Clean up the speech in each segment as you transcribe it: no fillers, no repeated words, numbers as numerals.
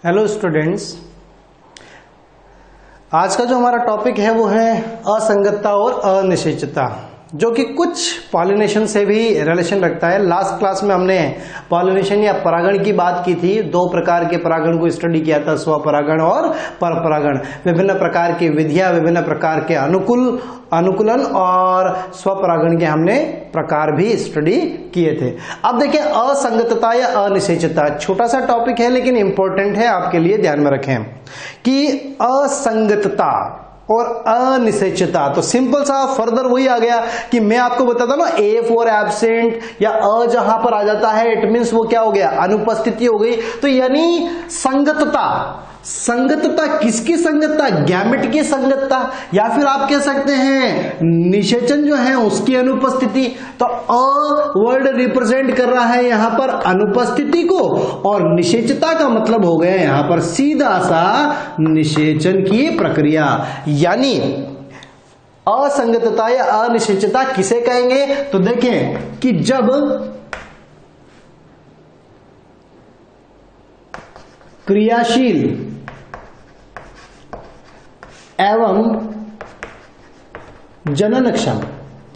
Hello students, आज का जो हमारा टॉपिक है वो है असंगतता और अनिश्चितता, जो कि कुछ पॉलिनेशन से भी रिलेशन रखता है। लास्ट क्लास में हमने पॉलिनेशन या परागण की बात की थी। दो प्रकार के परागण को स्टडी किया था, स्वपरागण और परपरागण। विभिन्न प्रकार की विधियां, विभिन्न प्रकार के अनुकूलन और स्वपरागण के हमने प्रकार भी स्टडी किए थे। अब देखिए, असंगतता या अनिश्चितता छोटा सा टॉपिक है लेकिन इंपॉर्टेंट है, आपके लिए ध्यान में रखें कि असंगतता और अनिश्चितता, तो सिंपल सा फर्दर वही आ गया कि मैं आपको बताता ना, ए फॉर एब्सेंट या अ जहां पर आ जाता है इट मीन्स वो क्या हो गया, अनुपस्थिति हो गई। तो यानी संगतता किसकी संगतता, गैमेट की संगतता, या फिर आप कह सकते हैं निषेचन जो है उसकी अनुपस्थिति। तो अ वर्ड रिप्रेजेंट कर रहा है यहां पर अनुपस्थिति को, और निषेचता का मतलब हो गया यहां पर सीधा सा निषेचन की प्रक्रिया। यानी असंगतता या अनिश्चितता किसे कहेंगे, तो देखें कि जब क्रियाशील एवं जननक्षम,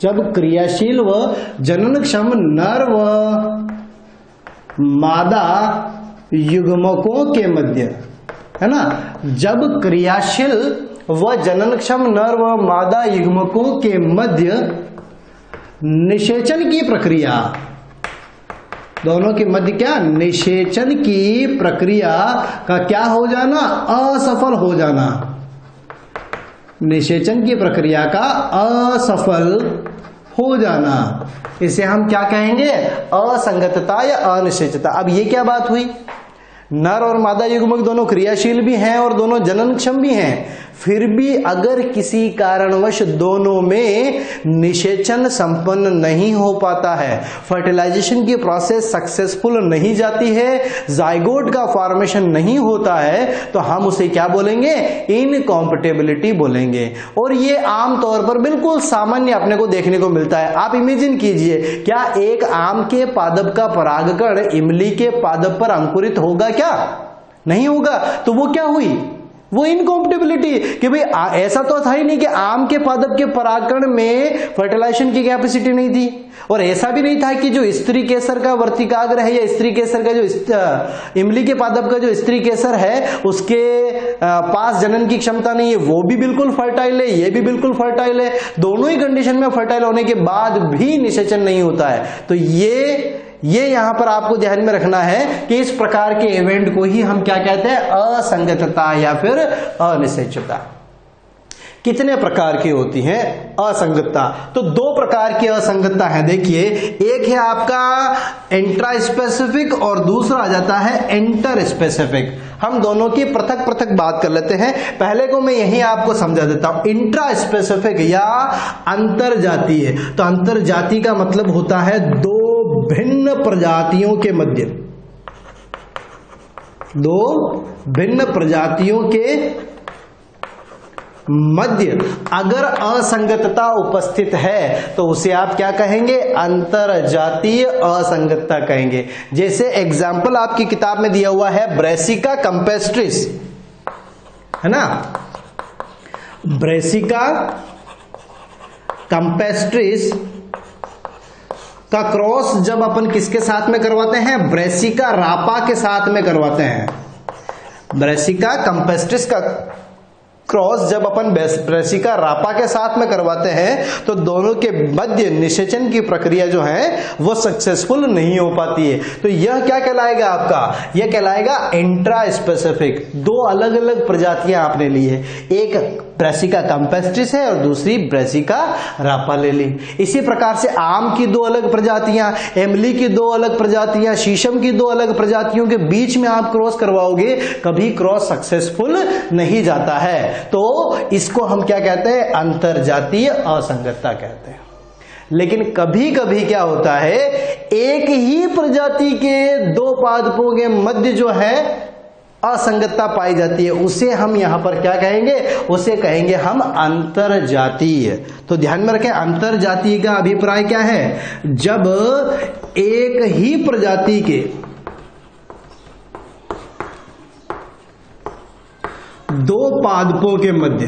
जब क्रियाशील व जननक्षम नर व मादा युग्मकों के मध्य, है ना, जब क्रियाशील व जननक्षम नर व मादा युग्मकों के मध्य निषेचन की प्रक्रिया, दोनों के मध्य क्या, निषेचन की प्रक्रिया का क्या हो जाना, असफल हो जाना, निषेचन की प्रक्रिया का असफल हो जाना, इसे हम क्या कहेंगे, असंगतता या अनिश्चितता। अब ये क्या बात हुई, नर और मादा युग्मक दोनों क्रियाशील भी हैं और दोनों जननक्षम भी हैं, फिर भी अगर किसी कारणवश दोनों में निषेचन संपन्न नहीं हो पाता है, फर्टिलाइजेशन की प्रोसेस सक्सेसफुल नहीं जाती है, जाइगोट का फॉर्मेशन नहीं होता है, तो हम उसे क्या बोलेंगे, इनकॉम्पेटिबिलिटी बोलेंगे। और ये आमतौर पर बिल्कुल सामान्य अपने को देखने को मिलता है। आप इमेजिन कीजिए, क्या एक आम के पादप का परागकण इमली के पादप पर अंकुरित होगा, क्या नहीं होगा। तो वो क्या हुई, वो इनकॉम्पेटिबिलिटी, कि भाई ऐसा तो था ही नहीं कि आम के पादप के परागकण में फर्टिलाइजेशन की कैपेसिटी नहीं थी, और ऐसा भी नहीं था कि जो स्त्री केसर का वर्तिकाग्र है या स्त्री केसर का जो इमली के पादप का जो स्त्री केसर है उसके पास जनन की क्षमता नहीं है, वो भी बिल्कुल फर्टाइल है, ये भी बिल्कुल फर्टाइल है, दोनों ही कंडीशन में फर्टाइल होने के बाद भी निषेचन नहीं होता है। तो ये यहां पर आपको ध्यान में रखना है कि इस प्रकार के इवेंट को ही हम क्या कहते हैं, असंगतता या फिर अनिश्चितता। कितने प्रकार की होती है असंगतता, तो दो प्रकार की असंगतता है। देखिए, एक है आपका इंट्रा स्पेसिफिक और दूसरा आ जाता है इंटर स्पेसिफिक। हम दोनों की पृथक पृथक बात कर लेते हैं। पहले को मैं यही आपको समझा देता हूं, इंट्रा स्पेसिफिक या अंतर जातीय। तो अंतर जाति का मतलब होता है दो भिन्न प्रजातियों के मध्य, दो भिन्न प्रजातियों के मध्य अगर असंगतता उपस्थित है तो उसे आप क्या कहेंगे, अंतर जातीय असंगतता कहेंगे। जैसे एग्जाम्पल आपकी किताब में दिया हुआ है ब्रेसिका कैम्पेस्ट्रिस, है ना, ब्रेसिका कैम्पेस्ट्रिस का क्रॉस जब अपन किसके साथ में करवाते हैं, ब्रेसिका रापा के साथ में करवाते हैं। ब्रेसिका कैम्पेस्ट्रिस का क्रॉस जब अपन ब्रेसिका रापा के साथ में करवाते हैं तो दोनों के मध्य निषेचन की प्रक्रिया जो है वो सक्सेसफुल नहीं हो पाती है। तो यह क्या कहलाएगा आपका, यह कहलाएगा इंट्रा स्पेसिफिक। दो अलग अलग प्रजातियां आपने ली है, एक ब्रेसिका कैम्पेस्ट्रिस है और दूसरी ब्रेसिका रापा ले ली। इसी प्रकार से आम की दो अलग प्रजातियां, इमली की दो अलग प्रजातियां, शीशम की दो अलग प्रजातियों के बीच में आप क्रॉस करवाओगे, कभी क्रॉस सक्सेसफुल नहीं जाता है। तो इसको हम क्या कहते हैं, अंतरजातीय असंगतता कहते हैं। लेकिन कभी कभी क्या होता है, एक ही प्रजाति के दो पादपों के मध्य जो है असंगतता पाई जाती है, उसे हम यहां पर क्या कहेंगे, उसे कहेंगे हम अंतरजातीय। तो ध्यान में रखें, अंतरजातीय का अभिप्राय क्या है, जब एक ही प्रजाति के दो पादपों के मध्य,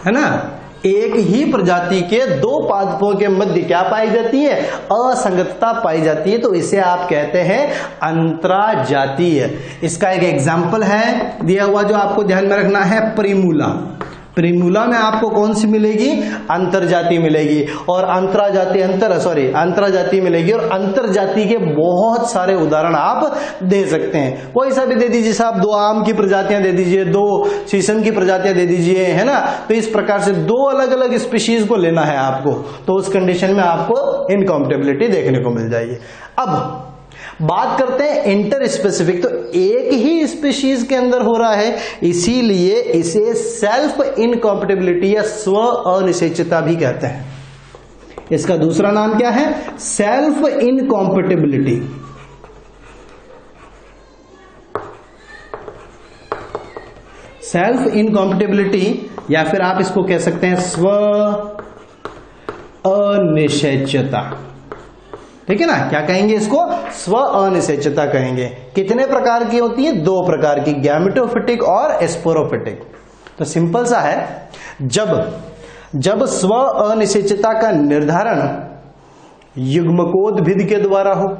है ना, एक ही प्रजाति के दो पादपों के मध्य क्या पाई जाती है? असंगतता पाई जाती है, तो इसे आप कहते हैं अंतराजातीय। इसका एक एग्जाम्पल है दिया हुआ जो आपको ध्यान में रखना है, परिमूला। परिमूला में आपको कौन सी मिलेगी? अंतरजाति मिलेगी, और अंतराजाति मिलेगी, और अंतरजाति के बहुत सारे उदाहरण आप दे सकते हैं। कोई सा भी दे दीजिए साहब, दो आम की प्रजातियां दे दीजिए, दो शीशम की प्रजातियां दे दीजिए, है ना। तो इस प्रकार से दो अलग अलग स्पीशीज को लेना है आपको, तो उस कंडीशन में आपको इनकॉम्पेटिबिलिटी देखने को मिल जाएगी। अब बात करते हैं इंटर स्पेसिफिक, तो एक ही स्पीशीज के अंदर हो रहा है, इसीलिए इसे सेल्फ इनकॉम्पेटिबिलिटी या स्व अनिश्चितता भी कहते हैं। इसका दूसरा नाम क्या है? Self incompatibility. सेल्फ इनकॉम्पेटिबिलिटी, या फिर आप इसको कह सकते हैं स्व अनिश्चितता। ठीक है ना, क्या कहेंगे इसको? स्व अनिश्चितता कहेंगे। कितने प्रकार की होती है? दो प्रकार की, गैमेटोफिटिक और स्पोरोफिटिक। तो सिंपल सा है, जब स्व अनिश्चितता का निर्धारण युग्मकोद्भिद के द्वारा हो,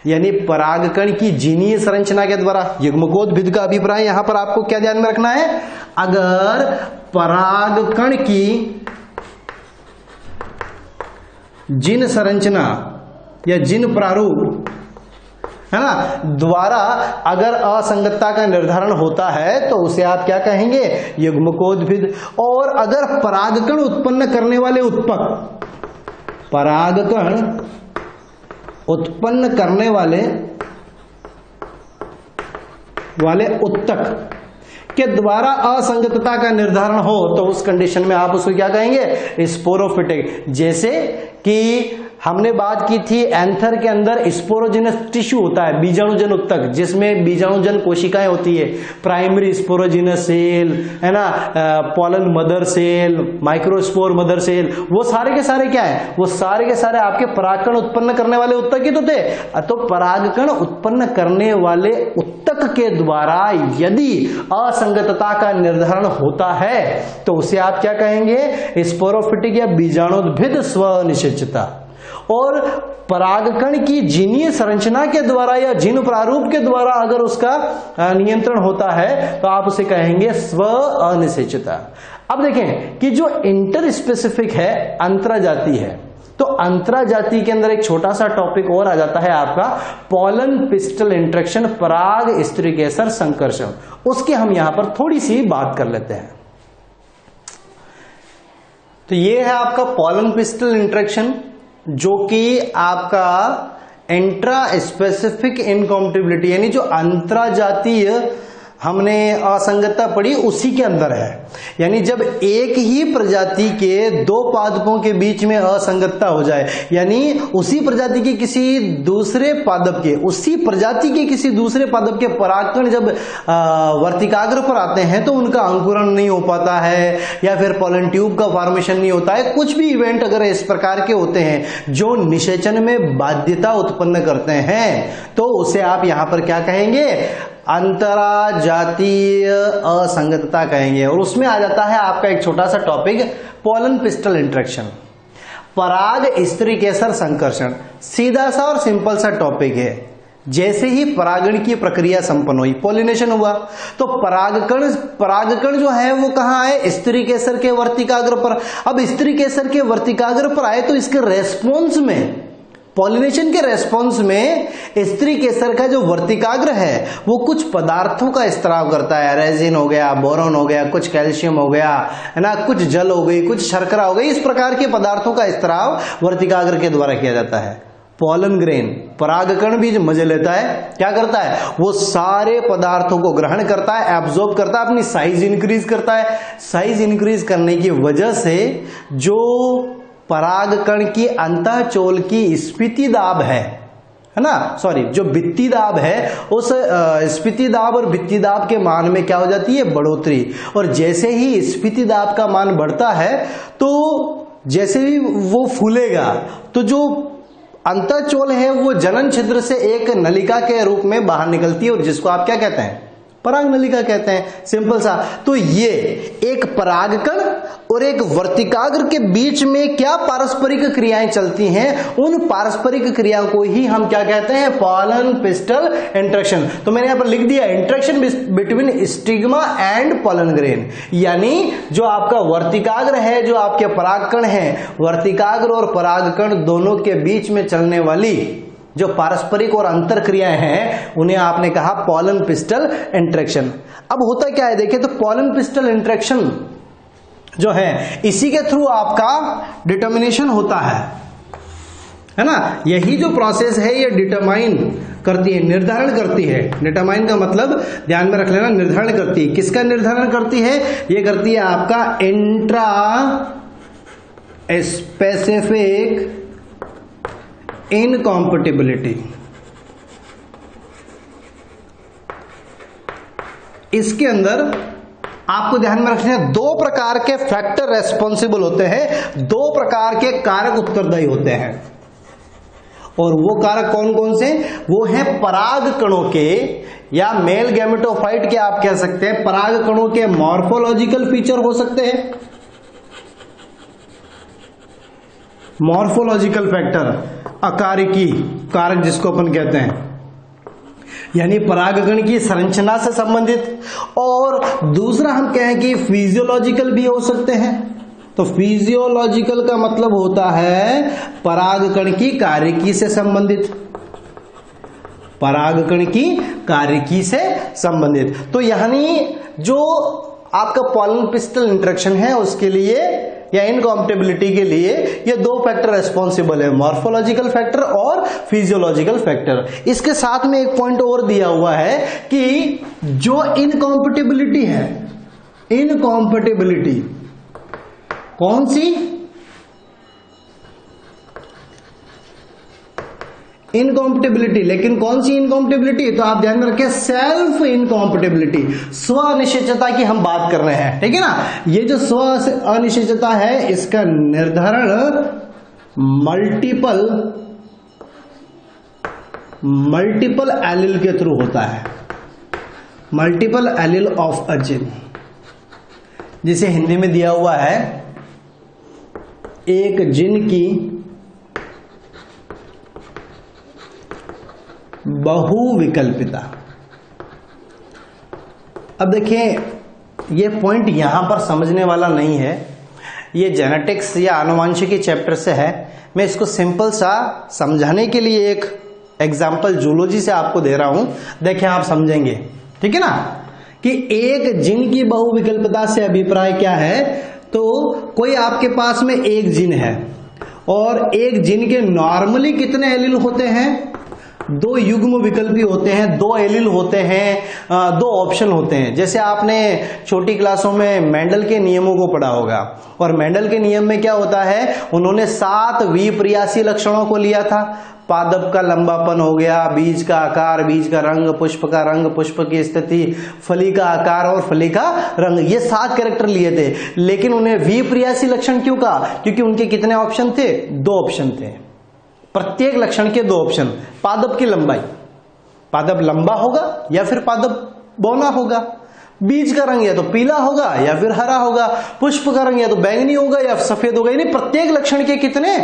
यानी परागकण की जीनीय संरचना के द्वारा। युग्मकोद्भिद का अभिप्राय यहां पर आपको क्या ध्यान में रखना है? अगर परागकण की जीन संरचना या जीन प्रारूप, है ना, द्वारा अगर असंगतता का निर्धारण होता है तो उसे आप क्या कहेंगे? युग्मकोद्भिद। और अगर परागकण उत्पन्न करने वाले उत्तक, परागकण उत्पन्न करने वाले उत्तक के द्वारा असंगतता का निर्धारण हो, तो उस कंडीशन में आप उसको क्या कहेंगे? स्पोरोफिटिक। जैसे कि हमने बात की थी एंथर के अंदर स्पोरोजिनस टिश्यू होता है, बीजाणुजन उत्तक, जिसमें बीजाणुजन कोशिकाएं होती है, प्राइमरी स्पोरोजिनस सेल, है ना, pollen mother cell, microspore mother cell, वो सारे के सारे क्या है? वो सारे के सारे आपके परागकण उत्पन्न करने वाले उत्तक ही तो थे। तो परागकण उत्पन्न करने वाले उत्तक के द्वारा यदि असंगतता का निर्धारण होता है तो उसे आप क्या कहेंगे? स्पोरोफिटिक या बीजाणुद्भिद स्व अनिश्चितता। और परागकण की जीनीय संरचना के द्वारा या जीन प्रारूप के द्वारा अगर उसका नियंत्रण होता है तो आप उसे कहेंगे स्व अनिश्चितता। अब देखें कि जो इंटर स्पेसिफिक है, अंतराजाती है, तो अंतराजाती के अंदर एक छोटा सा टॉपिक और आ जाता है आपका पॉलन पिस्टल इंटरेक्शन, पराग स्त्रीकेसर संकर्षण। उसकी हम यहां पर थोड़ी सी बात कर लेते हैं। तो ये है आपका पॉलन पिस्टल इंटरेक्शन, जो कि आपका इंट्रा स्पेसिफिक इनकॉम्पेटिबिलिटी, यानी जो अंतराजातीय हमने असंगतता पढ़ी उसी के अंदर है। यानी जब एक ही प्रजाति के दो पादपों के बीच में असंगतता हो जाए, यानी उसी प्रजाति के किसी दूसरे पादप के, उसी प्रजाति के किसी दूसरे पादप के परागकण जब वर्तिकाग्र पर आते हैं तो उनका अंकुरण नहीं हो पाता है, या फिर पॉलन ट्यूब का फॉर्मेशन नहीं होता है, कुछ भी इवेंट अगर इस प्रकार के होते हैं जो निषेचन में बाध्यता उत्पन्न करते हैं, तो उसे आप यहां पर क्या कहेंगे? अंतराजातीय असंगतता कहेंगे। और उसमें आ जाता है आपका एक छोटा सा टॉपिक पॉलन पिस्टल इंटरेक्शन, पराग स्त्रीकेसर संकर्षण। सीधा सा और सिंपल सा टॉपिक है। जैसे ही परागण की प्रक्रिया संपन्न हुई, पॉलिनेशन हुआ, तो परागकण जो है वो कहां आए? स्त्रीकेसर के वर्तिकाग्र पर। अब स्त्रीकेसर के वर्तिकाग्र पर आए तो इसके रेस्पॉन्स में, पॉलिनेशन के रेस्पॉन्स में स्त्री केसर का जो वर्तिकाग्र है वो कुछ पदार्थों का स्त्राव करता है। रेजिन हो गया, बोरोन हो गया, कुछ कैल्शियम हो गया, है ना, कुछ जल हो गई, कुछ शर्करा हो गई। इस प्रकार के पदार्थों का स्त्राव वर्तिकाग्र के द्वारा किया जाता है। पॉलन ग्रेन, परागकण भी मजे लेता है, क्या करता है? वो सारे पदार्थों को ग्रहण करता है, एब्जॉर्ब करता है, अपनी साइज इंक्रीज करता है। साइज इंक्रीज करने की वजह से जो परागकण की अंतःचोल की स्फीति दाब है ना, सॉरी, जो भित्ति दाब है, उस स्फीति दाब और भित्ति दाब के मान में क्या हो जाती है? बढ़ोतरी। और जैसे ही स्फीति दाब का मान बढ़ता है तो जैसे ही वो फूलेगा तो जो अंतःचोल है वो जनन छिद्र से एक नलिका के रूप में बाहर निकलती है, और जिसको आप क्या कहते हैं? परागनलिका कहते हैं, सिंपल सा। तो ये एक परागकण और एक वर्तिकाग्र के बीच में क्या पारस्परिक क्रियाएं चलती हैं, उन पारस्परिक क्रियाओं को ही हम क्या कहते हैं, पॉलन पिस्टल इंटरेक्शन। तो मैंने यहां पर लिख दिया interaction between stigma and pollen grain, यानी जो आपका वर्तिकाग्र है, जो आपके परागकण है, वर्तिकाग्र और परागकण दोनों के बीच में चलने वाली जो पारस्परिक और अंतर क्रियाएं हैं, उन्हें आपने कहा पॉलन पिस्टल इंटरेक्शन। अब होता क्या है देखिए, तो पॉलन पिस्टल इंटरेक्शन जो है इसी के थ्रू आपका डिटर्मिनेशन होता है ना। यही जो प्रोसेस है ये डिटरमाइन करती है, निर्धारण करती है। डिटरमाइन का मतलब ध्यान में रख लेना, निर्धारण करती है। किसका निर्धारण करती है? ये करती है आपका इंट्रा स्पेसिफिक इनकॉम्पेटिबिलिटी। इसके अंदर आपको ध्यान में रखना है, दो प्रकार के फैक्टर रेस्पॉन्सिबल होते हैं, दो प्रकार के कारक उत्तरदायी होते हैं। और वो कारक कौन कौन से? वो हैं पराग कणों के या मेल गैमेटोफाइट के, आप कह सकते हैं पराग कणों के मॉर्फोलॉजिकल फीचर हो सकते हैं, मॉर्फोलॉजिकल फैक्टर, अकारिकी कारक जिसको अपन कहते हैं, यानी परागकण की संरचना से संबंधित। और दूसरा हम कहें कि फिजियोलॉजिकल भी हो सकते हैं। तो फिजियोलॉजिकल का मतलब होता है परागकण की कार्यकी से संबंधित, परागकण की कार्यकी से संबंधित। तो यानी जो आपका पॉलन पिस्टल इंटरेक्शन है उसके लिए या इनकॉम्पेटिबिलिटी के लिए ये दो फैक्टर रेस्पॉन्सिबल है, मॉर्फोलॉजिकल फैक्टर और फिजियोलॉजिकल फैक्टर। इसके साथ में एक पॉइंट और दिया हुआ है कि जो इनकॉम्पेटिबिलिटी है, इनकॉम्पेटिबिलिटी कौन सी? इनकॉम्पेटिबिलिटी। लेकिन कौन सी इनकॉम्पेटिबिलिटी? तो आप ध्यान में रखें, सेल्फ इनकॉम्पेटिबिलिटी, स्व अनिश्चितता की हम बात कर रहे हैं, ठीक है ना। ये जो स्व अनिश्चितता है इसका निर्धारण मल्टीपल एलिल के थ्रू होता है, multiple allele of a gene, जिसे हिंदी में दिया हुआ है एक जीन की बहुविकल्पिता। अब देखिए ये पॉइंट यहां पर समझने वाला नहीं है, ये जेनेटिक्स या आनुवांशिकी चैप्टर से है। मैं इसको सिंपल सा समझाने के लिए एक एग्जाम्पल जूलॉजी से आपको दे रहा हूं, देखिए आप समझेंगे, ठीक है ना। कि एक जीन की बहुविकल्पिता से अभिप्राय क्या है? तो कोई आपके पास में एक जीन है और एक जीन के नॉर्मली कितने एलील होते हैं? दो युग्म विकल्पी होते हैं, दो एलील होते हैं, दो ऑप्शन होते हैं। जैसे आपने छोटी क्लासों में मेंडल के नियमों को पढ़ा होगा, और मेंडल के नियम में क्या होता है, उन्होंने 7 विपर्यासी लक्षणों को लिया था। पादप का लंबापन हो गया, बीज का आकार, बीज का रंग, पुष्प का रंग, पुष्प की स्थिति, फली का आकार और फली का रंग, ये 7 कैरेक्टर लिए थे। लेकिन उन्हें विपर्यासी लक्षण क्यों कहा? क्योंकि उनके कितने ऑप्शन थे? 2 ऑप्शन थे, प्रत्येक लक्षण के 2 ऑप्शन। पादप की लंबाई, पादप लंबा होगा या फिर पादप बौना होगा। बीज का रंग या तो पीला होगा या फिर हरा होगा। पुष्प का रंग या तो बैंगनी होगा या सफेद होगा। यानी प्रत्येक लक्षण के कितने?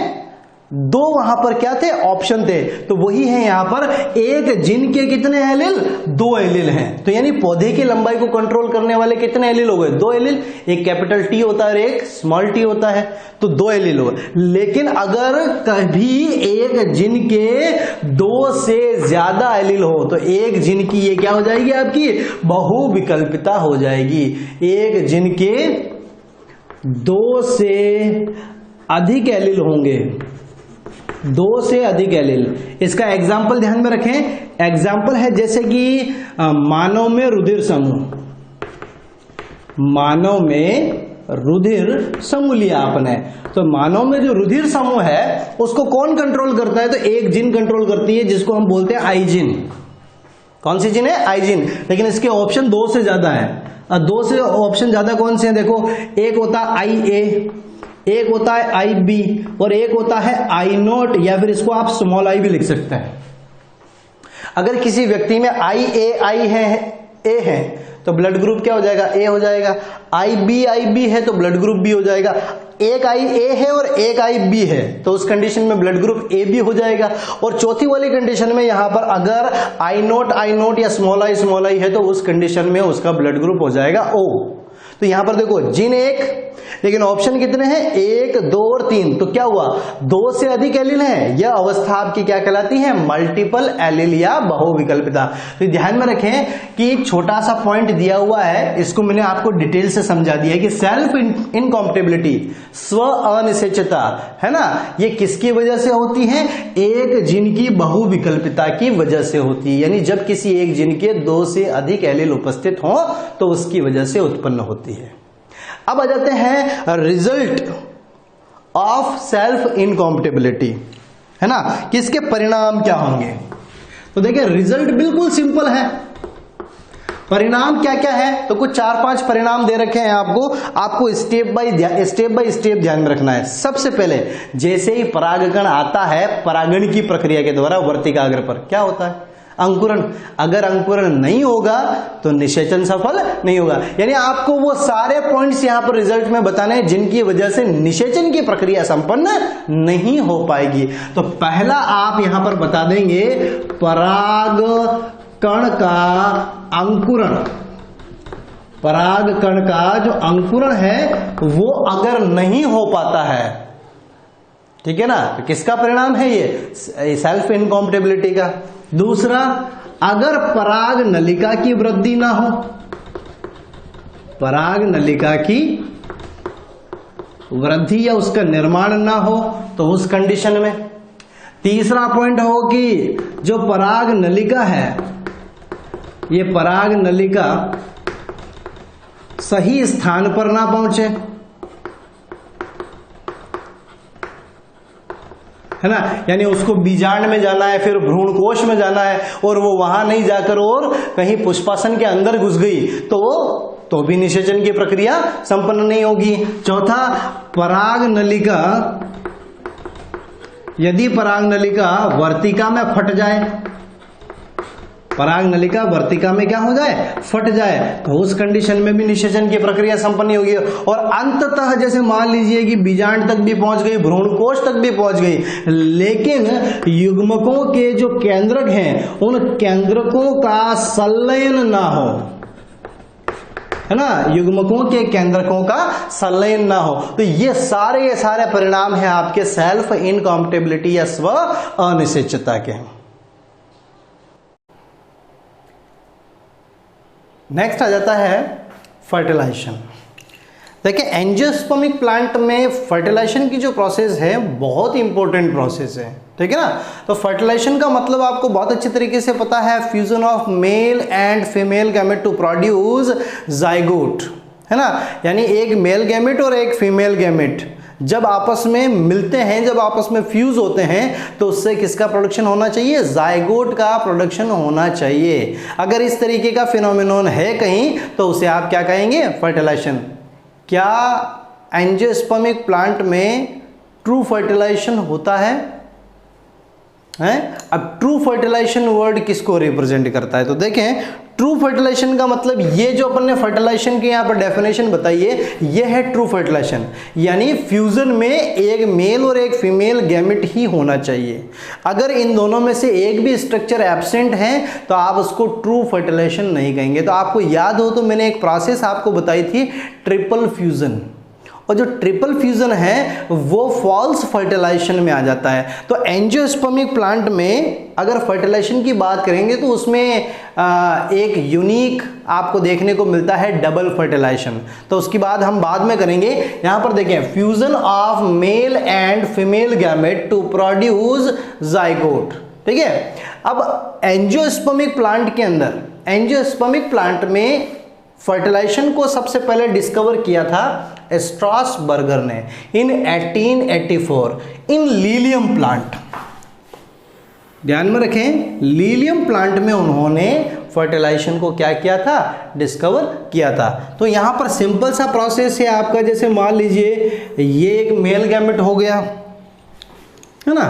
2 वहां पर क्या थे? ऑप्शन थे। तो वही है यहां पर, एक जीन के कितने एलील? 2 एलील हैं। तो यानी पौधे की लंबाई को कंट्रोल करने वाले कितने एलील हो गए? 2 एलील। एक कैपिटल टी होता है और एक स्मॉल टी होता है, तो 2 एलील हो गए। लेकिन अगर कभी एक जीन के 2 से ज्यादा एलील हो तो एक जीन की ये क्या हो जाएगी? आपकी बहुविकल्पिता हो जाएगी। एक जीन के 2 से अधिक एलील होंगे, 2 से अधिक एलील। इसका एग्जाम्पल ध्यान में रखें। एग्जाम्पल है जैसे कि मानव में रुधिर समूह, मानव में रुधिर समूह लिया आपने, तो मानव में जो रुधिर समूह है उसको कौन कंट्रोल करता है? तो एक जीन कंट्रोल करती है जिसको हम बोलते हैं आई जीन। कौन सी जीन है? आई जीन। लेकिन इसके ऑप्शन 2 से ज्यादा है। 2 से ऑप्शन ज्यादा कौन से हैं? देखो, एक होता है आई ए, एक होता है आई बी और एक होता है आई नोट, या फिर इसको आप स्मॉल आई भी लिख सकते हैं। अगर किसी व्यक्ति में आई ए आई है ए है तो ब्लड ग्रुप क्या हो जाएगा, ए हो जाएगा। आई बी है तो ब्लड ग्रुप बी हो जाएगा। एक आई ए है और एक आई बी है तो उस कंडीशन में ब्लड ग्रुप ए बी हो जाएगा। और चौथी वाली कंडीशन में यहां पर अगर आई नोट या स्मॉल आई है तो उस कंडीशन में उसका ब्लड ग्रुप हो जाएगा ओ। तो यहां पर देखो जिन एक, लेकिन ऑप्शन कितने हैं, 1, 2 और 3। तो क्या हुआ, 2 से अधिक एलील है, यह अवस्था आपकी क्या कहलाती है, मल्टीपल एलील या बहुविकल्पिता। तो ध्यान में रखें कि छोटा सा पॉइंट दिया हुआ है, इसको मैंने आपको डिटेल से समझा दिया कि सेल्फ इनकॉम्पेटिबिलिटी, स्व अनिश्चितता है ना, ये किसकी वजह से होती है, एक जीन की बहुविकल्पिता की वजह से होती है। यानी जब किसी एक जीन के 2 से अधिक एलील उपस्थित हो तो उसकी वजह से उत्पन्न होती है। अब आ जाते हैं रिजल्ट ऑफ सेल्फ इनकॉम्पेटिबिलिटी, है ना, कि इसके परिणाम क्या होंगे। तो देखिए रिजल्ट बिल्कुल सिंपल है। परिणाम क्या क्या है, तो कुछ 4-5 परिणाम दे रखे हैं आपको स्टेप बाय स्टेप ध्यान में रखना है। सबसे पहले जैसे ही परागकण आता है, परागण की प्रक्रिया के द्वारा वर्तिकाग्र पर क्या होता है, अंकुरण। अगर अंकुरण नहीं होगा तो निषेचन सफल नहीं होगा। यानी आपको वो सारे पॉइंट्स यहां पर रिजल्ट में बताने हैं जिनकी वजह से निषेचन की प्रक्रिया संपन्न नहीं हो पाएगी। तो पहला आप यहां पर बता देंगे पराग कण का अंकुरण। पराग कण का जो अंकुरण है वो अगर नहीं हो पाता है, ठीक है ना, तो किसका परिणाम है ये, सेल्फ इनकॉम्पेटिबिलिटी का। दूसरा, अगर पराग नलिका की वृद्धि ना हो, पराग नलिका की वृद्धि या उसका निर्माण ना हो तो उस कंडीशन में। तीसरा पॉइंट हो कि जो पराग नलिका है, ये पराग नलिका सही स्थान पर ना पहुंचे, है ना, यानी उसको बीजांड में जाना है, फिर भ्रूण कोश में जाना है और वो वहां नहीं जाकर और कहीं पुष्पासन के अंदर घुस गई तो भी निषेचन की प्रक्रिया संपन्न नहीं होगी। चौथा, पराग नलिका, यदि पराग नलिका वर्तिका में फट जाए, पराग नलिका वर्तिका में क्या हो जाए, फट जाए, तो उस कंडीशन में भी निषेचन की प्रक्रिया संपन्न होगी। और अंततः जैसे मान लीजिए कि बीजांड तक भी पहुंच गई, भ्रूण कोश तक भी पहुंच गई, लेकिन युग्मकों के जो केंद्रक हैं उन केंद्रकों का संलयन ना हो, है ना, युग्मकों के केंद्रकों का संलयन ना हो, तो ये सारे परिणाम हैं आपके सेल्फ इनकॉम्पेटिबिलिटी या स्व अनिश्चितता के। नेक्स्ट आ जाता है फर्टिलाइजेशन। देखिए एंजियोस्पर्मिक प्लांट में फर्टिलाइजेशन की जो प्रोसेस है बहुत इंपॉर्टेंट प्रोसेस है, ठीक है ना। तो फर्टिलाइजेशन का मतलब आपको बहुत अच्छी तरीके से पता है, fusion of male and female gamete to produce zygote, है ना, यानी एक मेल गैमेट और एक फीमेल गैमेट जब आपस में मिलते हैं, जब आपस में फ्यूज होते हैं तो उससे किसका प्रोडक्शन होना चाहिए, जाइगोट का प्रोडक्शन होना चाहिए। अगर इस तरीके का फिनोमेनन है कहीं तो उसे आप क्या कहेंगे, फर्टिलाइजेशन। क्या एंजियोस्पर्मिक प्लांट में ट्रू फर्टिलाइजेशन होता है? अब ट्रू फर्टिलाइजेशन वर्ड किसको रिप्रेजेंट करता है, तो देखें ट्रू फर्टिलाइजेशन का मतलब ये जो अपन ने फर्टिलाइजेशन की यहाँ पर डेफिनेशन बताई है, ये है ट्रू फर्टिलाइजेशन, यानी फ्यूजन में एक मेल और एक फीमेल गैमेट ही होना चाहिए। अगर इन दोनों में से एक भी स्ट्रक्चर एब्सेंट है तो आप उसको ट्रू फर्टिलाइजेशन नहीं कहेंगे। तो आपको याद हो तो मैंने एक प्रोसेस आपको बताई थी, ट्रिपल फ्यूजन, और जो ट्रिपल फ्यूजन है वो फॉल्स फर्टिलाइजेशन में आ जाता है। तो एंजियोस्पर्मिक प्लांट में अगर फर्टिलाइजेशन की बात करेंगे तो उसमें एक यूनिक आपको देखने को मिलता है डबल फर्टिलाइजेशन, तो उसकी बात हम बाद में करेंगे। यहां पर देखें fusion of male and female gamete to produce zygote, ठीक है। अब एंजियोस्पर्मिक प्लांट के अंदर, एंजियोस्पर्मिक प्लांट में फर्टिलाइजेशन को सबसे पहले डिस्कवर किया था स्ट्रासबर्गर ने इन 1884 इन लीलियम प्लांट। ध्यान में रखें, लीलियम प्लांट में उन्होंने फर्टिलाइजेशन को क्या किया था, डिस्कवर किया था। तो यहां पर सिंपल सा प्रोसेस है आपका, जैसे मान लीजिए ये एक मेल गैमेट हो गया, है ना,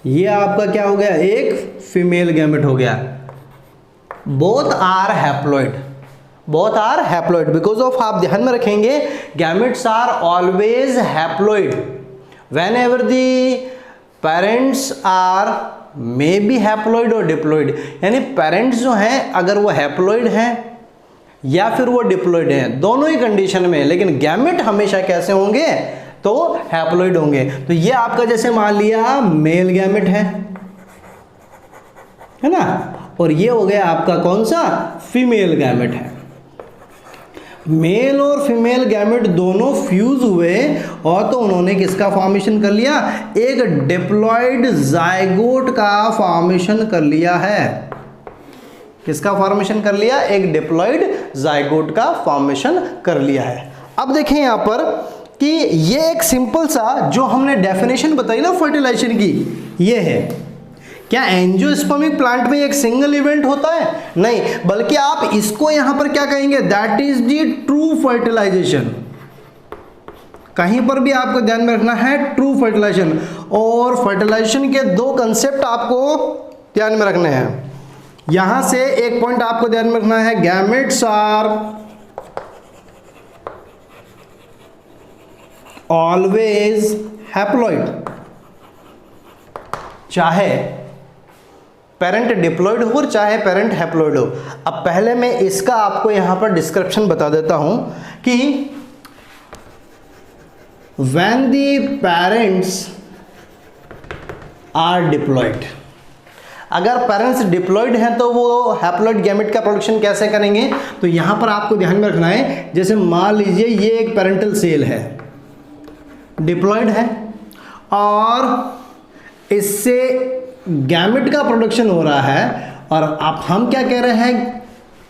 ये आपका क्या हो गया, एक फीमेल गैमेट हो गया। Both are haploid, both are haploid because of, आप ध्यान में रखेंगे, gametes are always haploid whenever the parents are may be haploid और डिप्लॉइड। यानी पेरेंट्स जो हैं अगर वो हैप्लॉइड हैं या फिर वो डिप्लॉइड हैं, दोनों ही कंडीशन में, लेकिन गैमेट हमेशा कैसे होंगे, तो हैप्लॉइड होंगे। तो ये आपका जैसे मान लिया मेल गैमेट है ना, और ये हो गया आपका कौन सा, फीमेल गैमेट है। मेल और फीमेल गैमेट दोनों फ्यूज हुए और तो उन्होंने किसका फॉर्मेशन कर लिया, एक डिप्लॉइड जाइगोट का फॉर्मेशन कर लिया है। किसका फॉर्मेशन कर लिया, एक डिप्लॉइड जाइगोट का फॉर्मेशन कर लिया है। अब देखें यहां पर कि ये एक सिंपल सा जो हमने डेफिनेशन बताई ना फर्टिलाइजेशन की, ये है। क्या एंजियोस्पर्मिक प्लांट में एक सिंगल इवेंट होता है, नहीं, बल्कि आप इसको यहां पर क्या कहेंगे, that is the true fertilization. कहीं पर भी आपको ध्यान में रखना है ट्रू फर्टिलाइजेशन, और फर्टिलाइजेशन के दो कंसेप्ट आपको ध्यान में रखने हैं। यहां से एक पॉइंट आपको ध्यान में रखना है, गैमेट्स आर ऑलवेज हैप्लॉइड, चाहे पेरेंट डिप्लॉइड हो चाहे पेरेंट हैप्लॉइड हो। अब पहले मैं इसका आपको यहां पर डिस्क्रिप्शन बता देता हूं कि when the parents are diploid, अगर पेरेंट्स डिप्लॉइड हैं तो वो हैप्लॉइड गैमेट का प्रोडक्शन कैसे करेंगे, तो यहां पर आपको ध्यान में रखना है, जैसे मान लीजिए ये एक पेरेंटल सेल है, डिप्लॉइड है और इससे गैमेट का प्रोडक्शन हो रहा है, और अब हम क्या कह रहे हैं,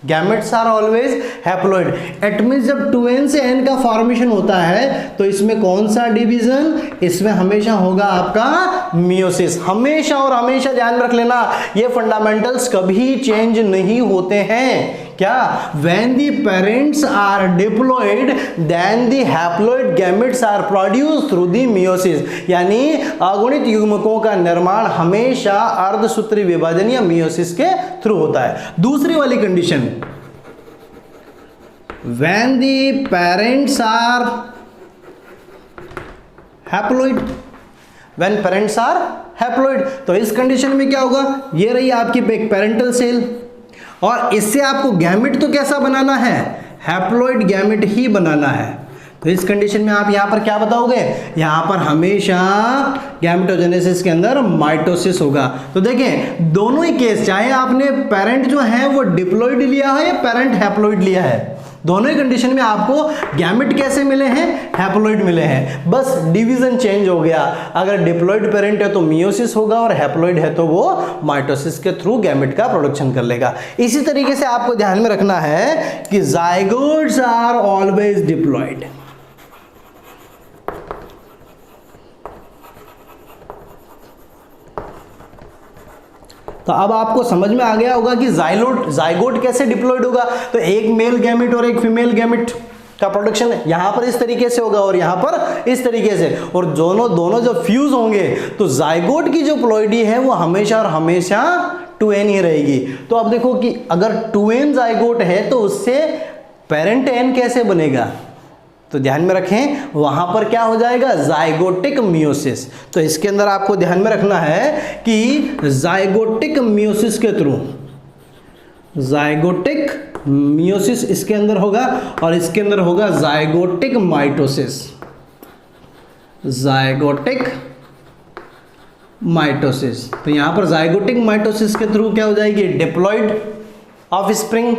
gametes are always haploid. It means जब 2n से n का फॉर्मेशन होता है तो इसमें कौन सा डिवीजन, इसमें हमेशा होगा आपका मियोसिस। हमेशा और हमेशा ध्यान रख लेना, ये फंडामेंटल्स कभी चेंज नहीं होते हैं। क्या, when the parents are diploid then the haploid gametes are produced through the meiosis, यानी अगुणित युग्मकों का निर्माण हमेशा अर्धसूत्री विभाजन या मियोसिस के थ्रू होता है। दूसरी वाली condition, when the parents are haploid, when parents are haploid, तो इस कंडीशन में क्या होगा, ये रही आपकी एक पेरेंटल सेल, और इससे आपको गैमेट तो कैसा बनाना है, हैप्लॉइड गैमेट ही बनाना है। तो इस कंडीशन में आप यहां पर क्या बताओगे, यहां पर हमेशा गैमेटोजेनेसिस के अंदर माइटोसिस होगा। तो देखें दोनों ही केस, चाहे आपने पेरेंट जो है वो डिप्लॉइड लिया है या पेरेंट हैप्लॉइड लिया है, दोनों ही कंडीशन में आपको गैमेट कैसे मिले हैं, हैप्लॉइड मिले हैं, बस डिवीजन चेंज हो गया। अगर डिप्लॉइड पेरेंट है तो मियोसिस होगा और हैप्लॉइड है तो वो माइटोसिस के थ्रू गैमेट का प्रोडक्शन कर लेगा। इसी तरीके से आपको ध्यान में रखना है कि जाइगोट्स आर ऑलवेज डिप्लॉइड। तो अब आपको समझ में आ गया होगा कि जाइगोट कैसे डिप्लॉइड होगा। तो एक मेल गैमेट और एक फीमेल गैमेट का प्रोडक्शन यहां पर इस तरीके से होगा और यहां पर इस तरीके से, और दोनों जब फ्यूज होंगे तो जाइगोट की जो प्लॉइडी है वो हमेशा और हमेशा 2n ही रहेगी। तो अब देखो कि अगर 2n जाइगोट है तो उससे पेरेंट n कैसे बनेगा, तो ध्यान में रखें वहां पर क्या हो जाएगा, जाइगोटिक मियोसिस। तो इसके अंदर आपको ध्यान में रखना है कि जाइगोटिक मियोसिस के थ्रू, जाइगोटिक मियोसिस इसके अंदर होगा और इसके अंदर होगा जाइगोटिक माइटोसिस, जाइगोटिक माइटोसिस। तो यहां पर जाइगोटिक माइटोसिस के थ्रू क्या हो जाएगी, डिप्लॉइड ऑफस्प्रिंग,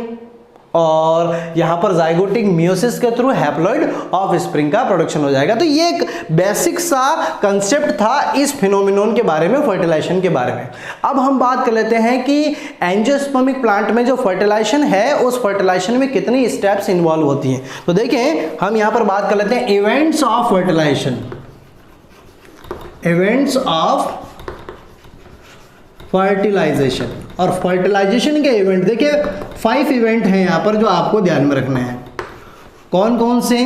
और यहां पर जाइगोटिक मियोसिस के थ्रू हैप्लॉइड ऑफस्प्रिंग का प्रोडक्शन हो जाएगा। तो ये एक बेसिक सा कंसेप्ट था इस फिनोमिनन के बारे में, फर्टिलाइजेशन के बारे में। अब हम बात कर लेते हैं कि एंजियोस्पर्मिक प्लांट में जो फर्टिलाइजेशन है उस फर्टिलाइजेशन में कितनी स्टेप्स इन्वॉल्व होती हैं। तो देखें हम यहां पर बात कर लेते हैं events of fertilization, events of fertilization. और फर्टिलाइजेशन के इवेंट देखिए 5 इवेंट हैं यहां पर जो आपको ध्यान में रखने हैं। कौन कौन से,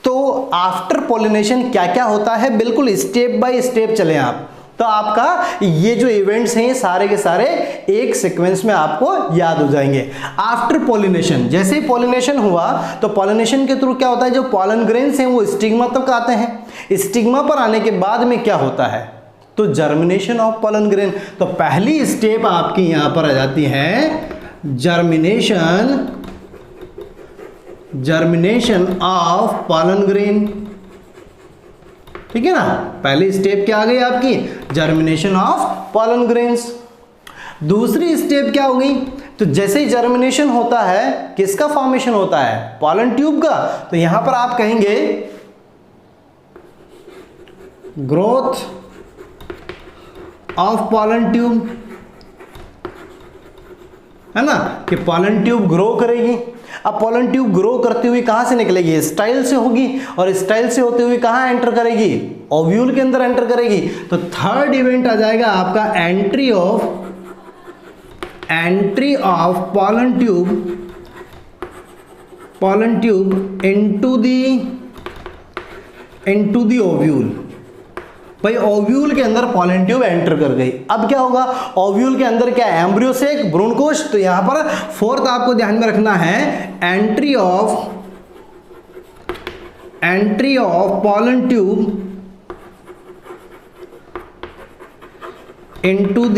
तो आफ्टर पॉलिनेशन क्या क्या होता है, बिल्कुल स्टेप बाय स्टेप चलें आप। तो आपका ये जो इवेंट्स हैं ये सारे के सारे एक सीक्वेंस में आपको याद हो जाएंगे। आफ्टर पॉलिनेशन, जैसे ही पॉलिनेशन हुआ तो पॉलिनेशन के थ्रू क्या होता है, जो पॉलन ग्रेन्स हैं वो स्टिग्मा तक आते हैं। स्टिग्मा पर आने के बाद में क्या होता है, तो जर्मिनेशन ऑफ पॉलन ग्रेन। तो पहली स्टेप आपकी यहां पर आ जाती है जर्मिनेशन ऑफ पॉलन ग्रेन। ठीक है ना, पहली स्टेप क्या आ गई आपकी, जर्मिनेशन ऑफ पॉलन ग्रेन्स। दूसरी स्टेप क्या हो गई, तो जैसे ही जर्मिनेशन होता है किसका फॉर्मेशन होता है, पॉलन ट्यूब का। तो यहां पर आप कहेंगे ग्रोथ ऑफ पॉलन ट्यूब, है ना, कि पॉलन ट्यूब ग्रो करेगी। अब पॉलन ट्यूब ग्रो करती हुई कहां से निकलेगी, स्टाइल से होगी, और स्टाइल से होते हुए कहां एंटर करेगी, ओव्यूल के अंदर एंटर करेगी। तो थर्ड इवेंट आ जाएगा आपका entry of pollen tube into the ovule. भाई ओव्यूल के अंदर पॉलन ट्यूब एंटर कर गई। अब क्या होगा, ओव्यूल के अंदर क्या, एम्ब्रियो से एक भ्रूणकोश। तो यहां पर फोर्थ आपको ध्यान में रखना है, entry of pollen tube into the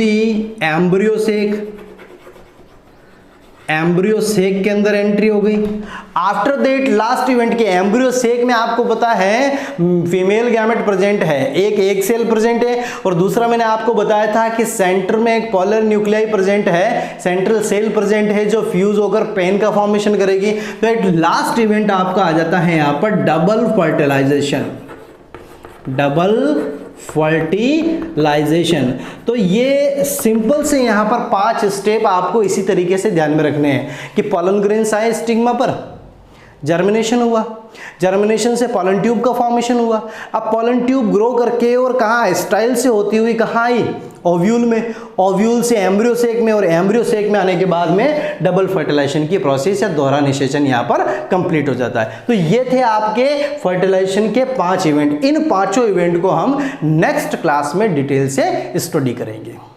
embryo sac के अंदर एंट्री हो गई। आफ्टर दैट लास्ट इवेंट के एम्ब्रियो सेक में आपको पता है फीमेल गैमेट प्रेजेंट है, एक सेल प्रेजेंट है, और दूसरा मैंने आपको बताया था कि सेंटर में एक पॉलर न्यूक्लियाई प्रेजेंट है, सेंट्रल सेल प्रेजेंट है जो फ्यूज होकर पेन का फॉर्मेशन करेगी। तो एक लास्ट इवेंट आपका आ जाता है यहां पर डबल फर्टिलाइजेशन। तो ये सिंपल से यहां पर 5 स्टेप आपको इसी तरीके से ध्यान में रखने हैं कि पॉलन ग्रेन्स आए स्टिग्मा पर, जर्मिनेशन हुआ, जर्मिनेशन से पॉलन ट्यूब का फॉर्मेशन हुआ। अब पॉलन ट्यूब ग्रो करके और कहां, स्टाइल से होती हुई कहां आई, ओव्यूल में, ओव्यूल से एम्ब्रियो सेक में, और एम्ब्रियो सेक में आने के बाद में डबल फर्टिलाइजेशन की प्रोसेस या दोहरा निषेचन यहां पर कंप्लीट हो जाता है। तो ये थे आपके फर्टिलाइजेशन के 5 इवेंट। इन 5 इवेंट को हम नेक्स्ट क्लास में डिटेल से स्टडी करेंगे।